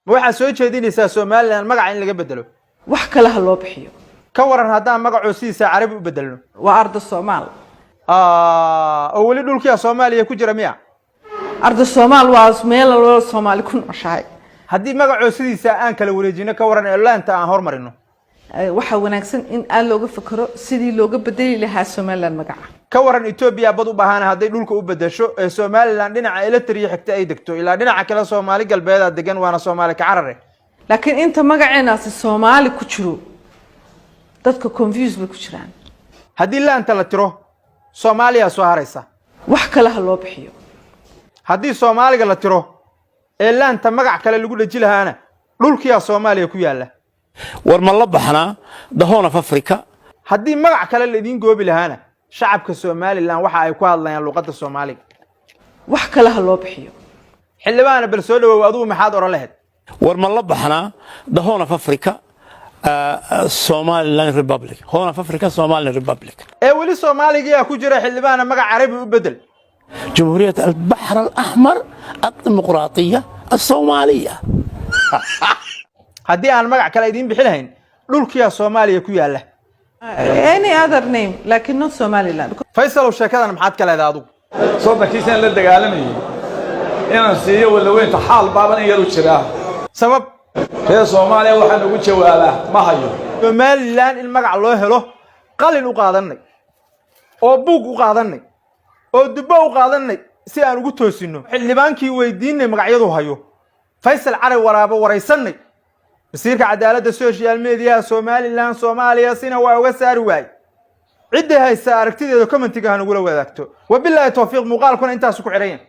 ma waxaa soo jeedinaysaa Soomaaliland magaca in laga bedelo wax kale ha loo bixiyo ka waran haddaan magacoosiisa Carabi u bedelno waa arda Soomaal oo wali dhulkii Soomaaliya ku jira miya arda Soomaal waa meel loo Soomaali ku nooshahay haddii magacoosiisa aan kala wareejino ka waran ee laanta aan hormarino waxa wanaagsan in aan looga fakaro sidii looga bedeli lahaa Soomaaliland magaca ka waran Ethiopia bad u baahan haday dhulka u bedesho ee Soomaaliland dhinaca electric xigta ay degto ilaa dhinaca kale Soomaali galbeed degan waana Soomaali ka carare laakiin inta magaceena si Soomaali ku jiro dadka confused ku jiraan hadii laanta la tiro Soomaaliya soo haraysa wax kale ha loo bixiyo hadii Soomaaliga la tiro ee laanta magac kale lagu dhaji lahaana dhulkii Soomaaliya ku yaala war ma la baxnaa the Horn of Africa haddii magac kale la idin goobi lahaana shacabka Soomaaliland waxa ay ku hadlayaan luqadda Soomaaliga wax kale ha loo bixiyo xildhibaana bal soo dhawow adigu maxaad oran lahayd war ma la baxnaa the Horn of Africa Somaliland Republic Horn of Africa Somaliland Republic ee wali Soomaaliga ku jira xildhibaana magac Carabi u bedel جمهورية البحر الأحمر الديمقراطية الصومالية haddii aan magac kale idin bixin lahayn dhulkii Soomaaliya ku yaala any other name laakiin not Somaliland Faisal sheekadan maxaad kale leedahay soo bakiisan la dagaalamay inaan siiyo wala weynta xaal baaban in yar u jira sabab reer Soomaaliya waxaan ugu jawaabaa ma hayo Somaliland in magac loo helo qalin u qaadanay oo buug u qaadanay oo dibba u qaadanay si aan ugu toosino xildhibaankii weydiinay magacyadu hayo Faisal Cali waraabo waraysanay wasiirka cadaaladda social media Somaliland Soomaaliya sina waa uga saari waay cid haysa aragtideeda commentiga han ugu la wadaagto wabillahi tawfiiq muuqaalkuna intaas ku xirayeen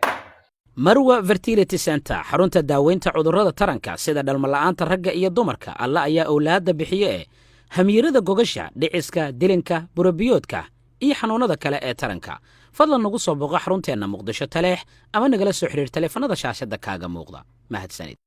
Marwa Fertility Center xarunta daaweynta cudurrada taranka sida dhalmo la'aanta ragga iyo dumarka alla ayaa awlaadda bixiye hamiirada gogasha dhiciska dilinka burabiyoodka iyo xanuunada kale ee taranka fadlan nagu soo booqo xarunteena Muqdisho Taleex ama nagala soo xiriir taleefanada shaashada kaaga muuqda mahadsanid